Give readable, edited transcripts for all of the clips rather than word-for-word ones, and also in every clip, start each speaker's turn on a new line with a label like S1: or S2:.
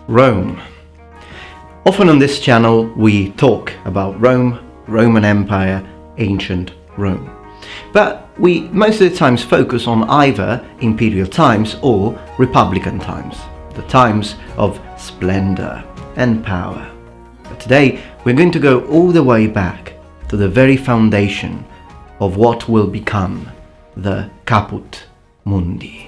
S1: Rome. Often on this channel we talk about Rome, Roman Empire, ancient Rome. But we most of the times focus on either imperial times or republican times, the times of splendor and power. But today we're going to go all the way back to the very foundation of what will become the Caput Mundi.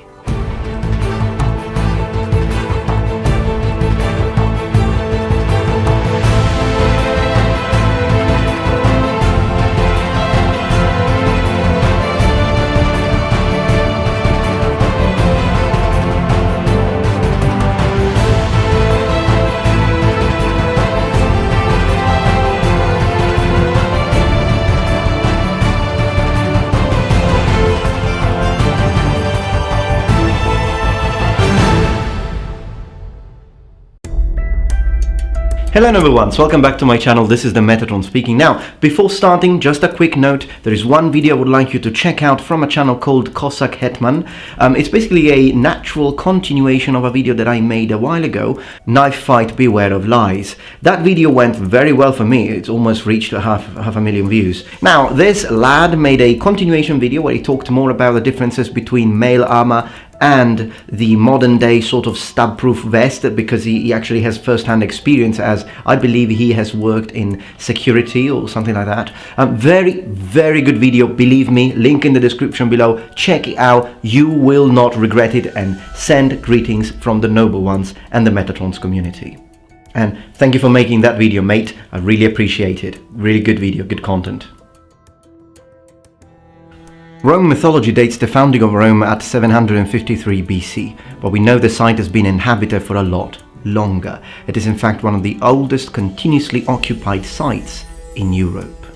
S1: Hello everyone, so welcome back to my channel. This is the Metatron speaking. Now, before starting, just a quick note, there is one video I would like you to check out from a channel called Cossack Hetman. It's basically a natural continuation of a video that I made a while ago, Knife Fight Beware of Lies. That video went very well for me, it's almost reached half a million views. Now, this lad made a continuation video where he talked more about the differences between mail armor and the modern day sort of stab-proof vest, because he actually has first-hand experience, as I believe he has worked in security or something like that. Very good video, believe me, link in the description below, check it out, you will not regret it, and send greetings from the noble ones and the Metatrons community. And thank you for making that video, mate, I really appreciate it. Really good video, good content. Roman mythology dates the founding of Rome at 753 BC, but we know the site has been inhabited for a lot longer. It is in fact one of the oldest continuously occupied sites in Europe.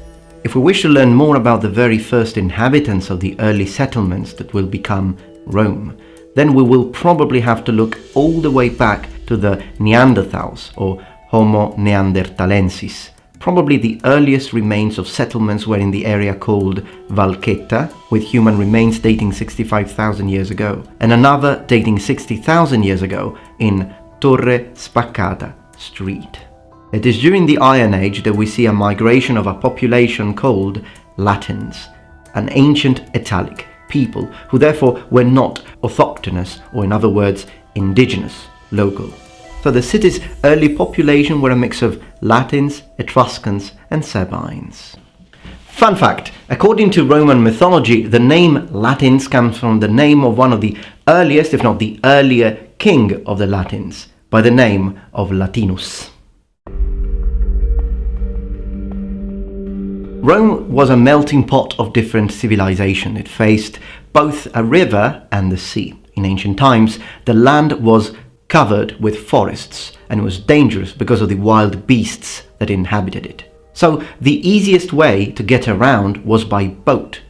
S1: If we wish to learn more about the very first inhabitants of the early settlements that will become Rome, then we will probably have to look all the way back to the Neanderthals, or Homo neanderthalensis. Probably the earliest remains of settlements were in the area called Valchetta, with human remains dating 65,000 years ago, and another dating 60,000 years ago in Torre Spaccata Street. It is during the Iron Age that we see a migration of a population called Latins, an ancient Italic people who therefore were not autochthonous, or in other words, indigenous, local. So the city's early population were a mix of Latins, Etruscans and Sabines. Fun fact, according to Roman mythology, the name Latins comes from the name of one of the earliest, if not the earlier, king of the Latins, by the name of Latinus. Rome was a melting pot of different civilization. It faced both a river and the sea. In ancient times, the land was covered with forests, and it was dangerous because of the wild beasts that inhabited it. So the easiest way to get around was by boat,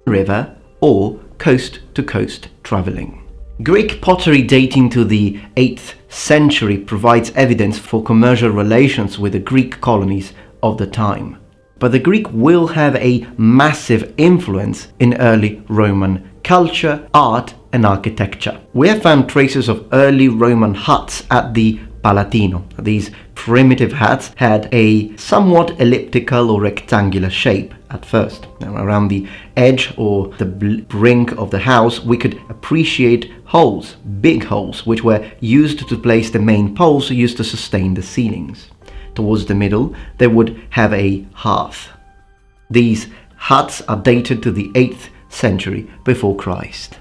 S1: river, or coast-to-coast traveling. Greek pottery dating to the 8th century provides evidence for commercial relations with the Greek colonies of the time. But the Greek will have a massive influence in early Roman culture, art and architecture. We have found traces of early Roman huts at the Palatino. These primitive huts had a somewhat elliptical or rectangular shape at first. Now, around the edge or the brink of the house, we could appreciate holes, big holes, which were used to place the main poles used to sustain the ceilings. Towards the middle, they would have a hearth. These huts are dated to the 8th century before Christ.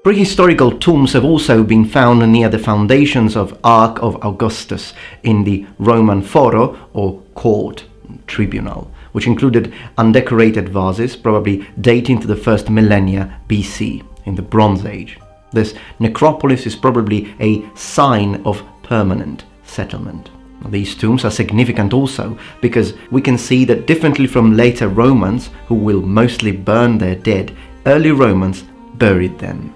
S1: Prehistorical tombs have also been found near the foundations of Ark of Augustus in the Roman Foro, or court, tribunal, which included undecorated vases, probably dating to the first millennia BC, in the Bronze Age. This necropolis is probably a sign of permanent settlement. These tombs are significant also because we can see that differently from later Romans, who will mostly burn their dead, early Romans buried them.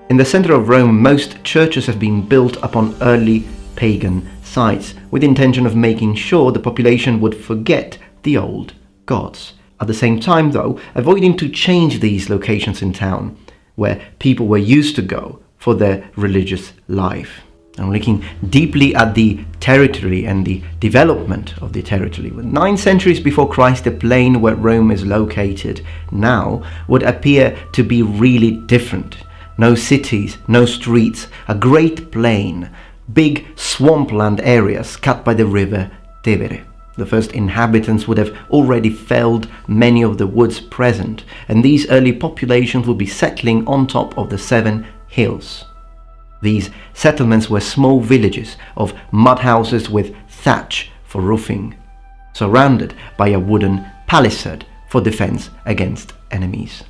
S1: In the center of Rome, most churches have been built upon early pagan sites, with the intention of making sure the population would forget the old gods. At the same time, though, avoiding to change these locations in town where people were used to go for their religious life. And looking deeply at the territory and the development of the territory. 9 centuries before Christ, the plain where Rome is located now would appear to be really different. No cities, no streets, a great plain, big swampland areas cut by the river Tevere. The first inhabitants would have already felled many of the woods present, and these early populations would be settling on top of the 7 hills. These settlements were small villages of mud houses with thatch for roofing, surrounded by a wooden palisade for defense against enemies.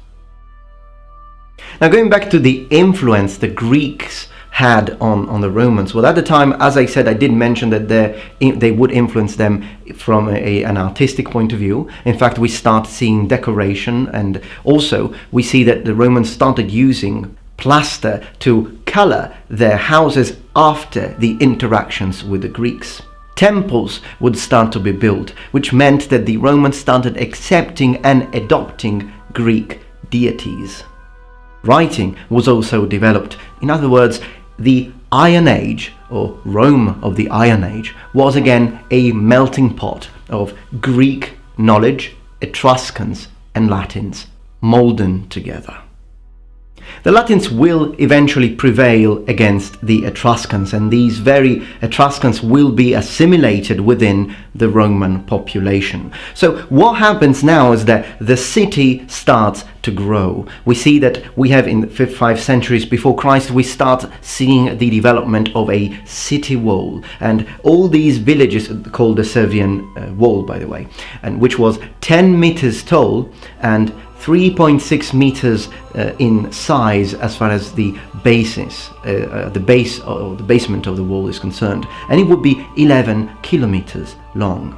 S1: Now, going back to the influence the Greeks had on the Romans. Well, at the time, as I said, I did mention that they would influence them from an artistic point of view. In fact, we start seeing decoration, and also we see that the Romans started using plaster to color their houses after the interactions with the Greeks. Temples would start to be built, which meant that the Romans started accepting and adopting Greek deities. Writing was also developed. In other words, the Iron Age, or Rome of the Iron Age, was again a melting pot of Greek knowledge, Etruscans and Latins molten together. The Latins will eventually prevail against the Etruscans, and these very Etruscans will be assimilated within the Roman population. So what happens now is that the city starts to grow. We see that we have in the 5 centuries before Christ, we start seeing the development of a city wall, and all these villages called the Servian Wall, by the way, and which was 10 meters tall and 3.6 meters in size as far as the basis, the base or the basement of the wall is concerned, and it would be 11 kilometers long.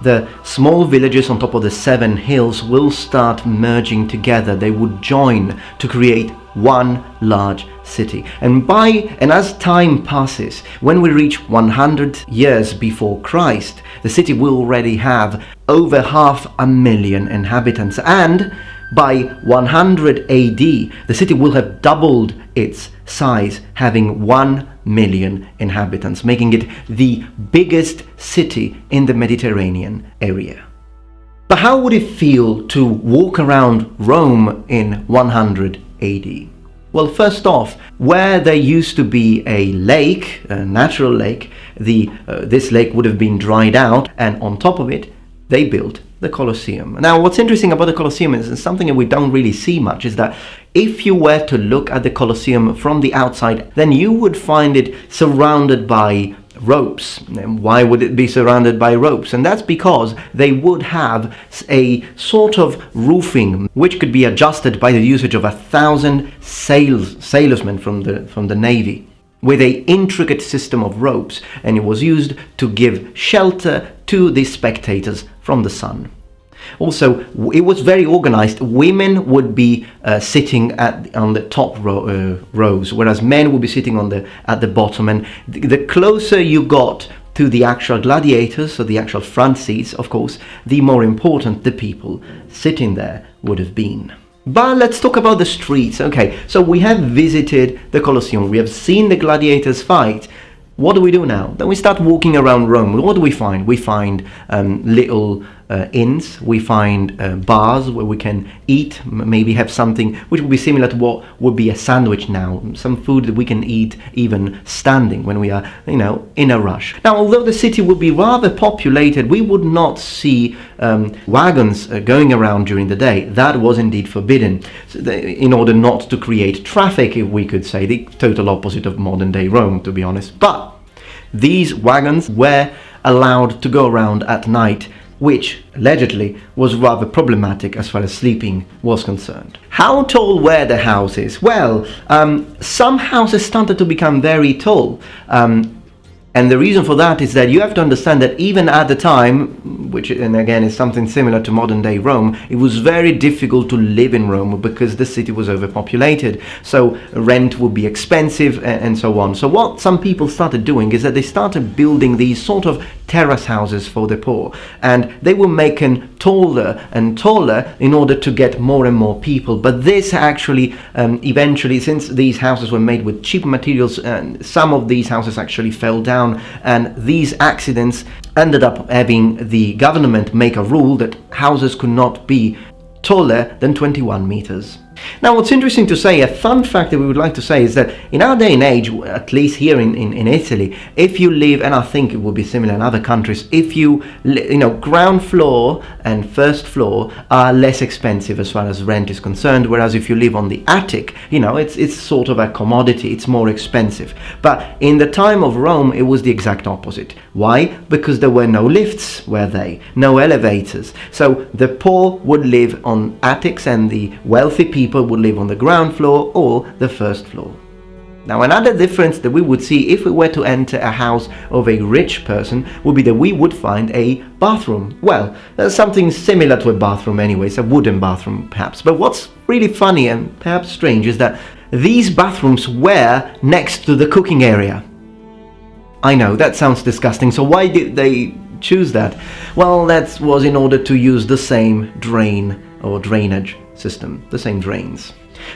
S1: The small villages on top of the 7 hills will start merging together. They would join to create one large city. And as time passes, when we reach 100 years before Christ, the city will already have over 500,000 inhabitants, and by 100 AD, the city will have doubled its size, having 1 million inhabitants, making it the biggest city in the Mediterranean area. But how would it feel to walk around Rome in 100 AD? Well, first off, where there used to be a lake, a natural lake, this lake would have been dried out, and on top of it, they built the Colosseum. Now, what's interesting about the Colosseum is something that we don't really see much, is that if you were to look at the Colosseum from the outside, then you would find it surrounded by ropes. And why would it be surrounded by ropes? And that's because they would have a sort of roofing which could be adjusted by the usage of 1,000 sailormen from the navy, with an intricate system of ropes, and it was used to give shelter to the spectators from the sun. Also, it was very organized. Women would be sitting on the top rows, whereas men would be sitting at the bottom. And the closer you got to the actual gladiators, so the actual front seats, of course, the more important the people sitting there would have been. But let's talk about the streets. Okay, so we have visited the Colosseum, we have seen the gladiators fight. What do we do now? Then we start walking around Rome. What do we find? We find little inns, we find bars where we can eat, maybe have something which would be similar to what would be a sandwich now, some food that we can eat even standing when we are, in a rush. Now, although the city would be rather populated, we would not see wagons going around during the day. That was indeed forbidden, in order not to create traffic, if we could say, the total opposite of modern day Rome, to be honest. But these wagons were allowed to go around at night, which allegedly was rather problematic as far as sleeping was concerned. How tall were the houses? Well, some houses started to become very tall. And the reason for that is that you have to understand that even at the time, which, and again, is something similar to modern day Rome, it was very difficult to live in Rome because the city was overpopulated. So rent would be expensive and so on. So what some people started doing is that they started building these sort of terrace houses for the poor, and they were making taller and taller in order to get more and more people. But this actually eventually, since these houses were made with cheap materials, some of these houses actually fell down, and these accidents ended up having the government make a rule that houses could not be taller than 21 meters. Now, what's interesting to say, a fun fact that we would like to say, is that in our day and age, at least here in Italy, if you live, and I think it will be similar in other countries, if you ground floor and first floor are less expensive as far as rent is concerned, whereas if you live on the attic, it's sort of a commodity, it's more expensive. But in the time of Rome, it was the exact opposite. Why? Because there were no lifts, were they? No elevators. So the poor would live on attics, and the wealthy people would live on the ground floor or the first floor. Now, another difference that we would see if we were to enter a house of a rich person would be that we would find a bathroom. Well, there's something similar to a bathroom anyways, a wooden bathroom perhaps. But what's really funny and perhaps strange is that these bathrooms were next to the cooking area. I know, that sounds disgusting, so why did they choose that? Well, that was in order to use the same drain or drainage system, the same drains.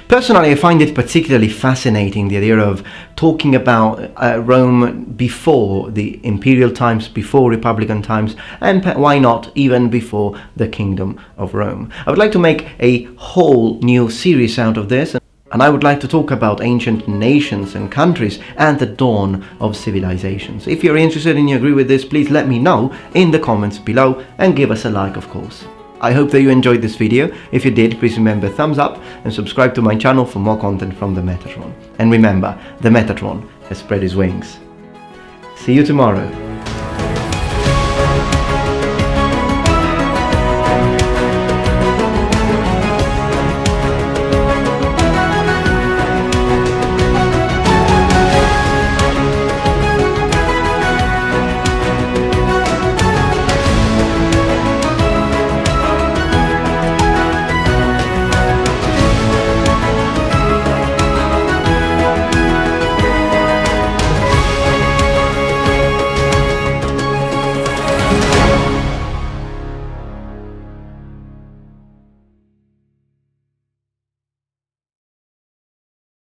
S1: Personally, I find it particularly fascinating, the idea of talking about Rome before the imperial times, before republican times, and why not even before the Kingdom of Rome. I would like to make a whole new series out of this, and I would like to talk about ancient nations and countries and the dawn of civilizations. If you're interested and you agree with this, please let me know in the comments below, and give us a like, of course. I hope that you enjoyed this video. If you did, please remember thumbs up and subscribe to my channel for more content from the Metatron. And remember, the Metatron has spread his wings. See you tomorrow.